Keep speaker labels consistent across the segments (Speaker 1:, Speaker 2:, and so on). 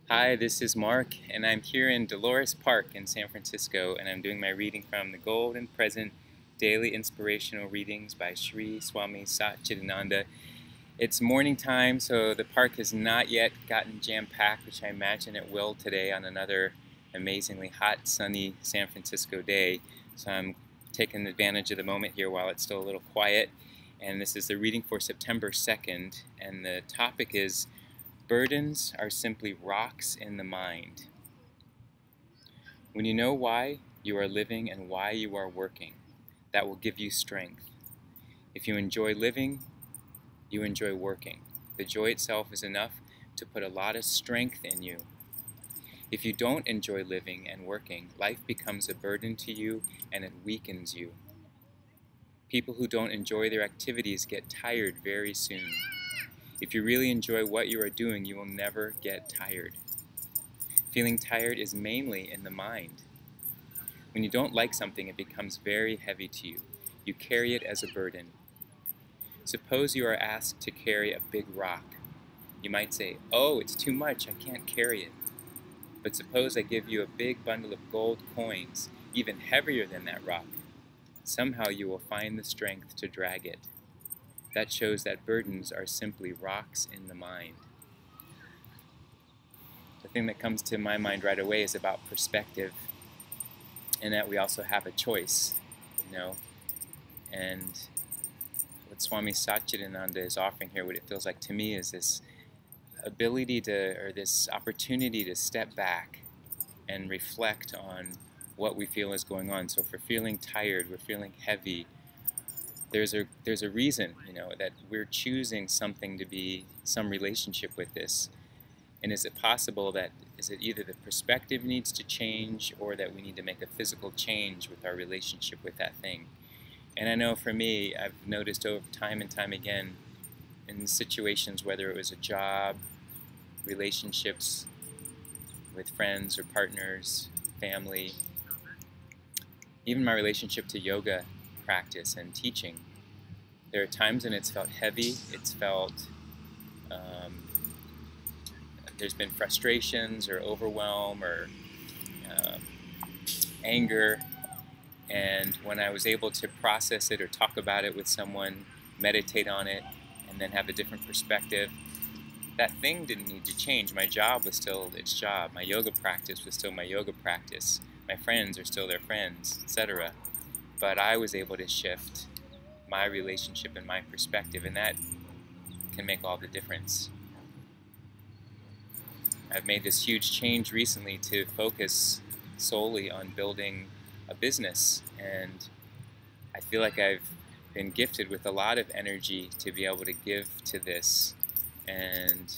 Speaker 1: Hi, this is Mark, and I'm here in Dolores Park in San Francisco, and I'm doing my reading from the Golden Present Daily Inspirational Readings by Sri Swami Satchidananda. It's morning time, so the park has not yet gotten jam-packed, which I imagine it will today on another amazingly hot, sunny San Francisco day. So I'm taking advantage of the moment here while it's still a little quiet. And this is the reading for September 2nd, and the topic is burdens are simply rocks in the mind. When you know why you are living and why you are working, that will give you strength. If you enjoy living, you enjoy working. The joy itself is enough to put a lot of strength in you. If you don't enjoy living and working, life becomes a burden to you and it weakens you. People who don't enjoy their activities get tired very soon. If you really enjoy what you are doing, you will never get tired. Feeling tired is mainly in the mind. When you don't like something, it becomes very heavy to you. You carry it as a burden. Suppose you are asked to carry a big rock. You might say, "Oh, it's too much, I can't carry it." But suppose I give you a big bundle of gold coins, even heavier than that rock. Somehow you will find the strength to drag it. That shows that burdens are simply rocks in the mind. The thing that comes to my mind right away is about perspective, and that we also have a choice, and what Swami Satchidananda is offering here, what it feels like to me, is this ability or this opportunity to step back and reflect on what we feel is going on. So if we're feeling tired, we're feeling heavy, there's a reason, that we're choosing something to be some relationship with this. And is it possible that is it either the perspective needs to change or that we need to make a physical change with our relationship with that thing? And I know for me, I've noticed over time and time again in situations, whether it was a job, relationships with friends or partners, family, even my relationship to yoga practice and teaching, there are times when it's felt heavy, it's felt there's been frustrations or overwhelm or uh, anger, and when I was able to process it or talk about it with someone, meditate on it, and then have a different perspective, that thing didn't need to change. My job was still its job. My yoga practice was still my yoga practice. My friends are still their friends, etc. But I was able to shift my relationship and my perspective, and that can make all the difference. I've made this huge change recently to focus solely on building a business, and I feel like I've been gifted with a lot of energy to be able to give to this, and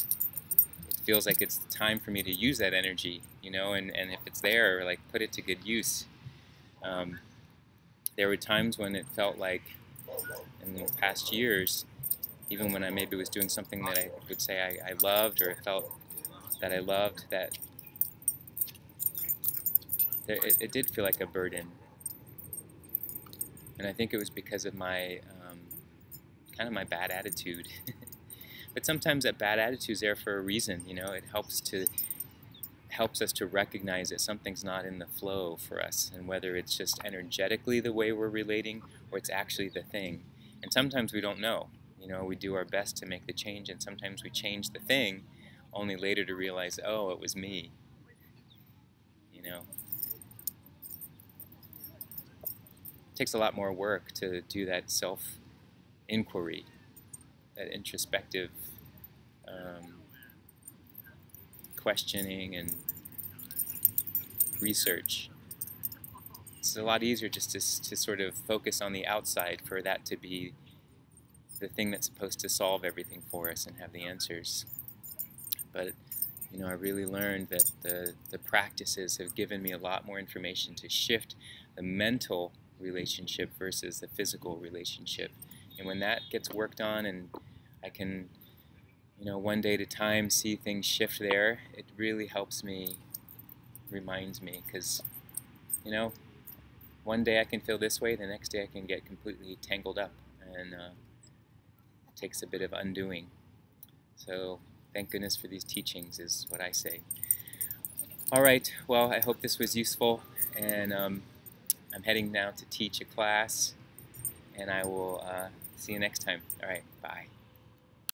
Speaker 1: it feels like it's time for me to use that energy, and if it's there, like, put it to good use. There were times when it felt like in the past years, even when I maybe was doing something that I would say I loved, or felt that I loved, that it did feel like a burden. And I think it was because of my kind of my bad attitude. But sometimes that bad attitude is there for a reason. It helps us to recognize that something's not in the flow for us, and whether it's just energetically the way we're relating or it's actually the thing. And sometimes we don't know. We do our best to make the change, and sometimes we change the thing only later to realize, oh, it was me. It takes a lot more work to do that self-inquiry, that introspective questioning and research. It's a lot easier just to sort of focus on the outside, for that to be the thing that's supposed to solve everything for us and have the answers. But I really learned that the practices have given me a lot more information to shift the mental relationship versus the physical relationship. And when that gets worked on, and I can, one day at a time see things shift there, it really helps me, reminds me, because, one day I can feel this way, the next day I can get completely tangled up, and it takes a bit of undoing. So thank goodness for these teachings, is what I say. All right, well, I hope this was useful, and I'm heading now to teach a class, and I will see you next time. All right, bye.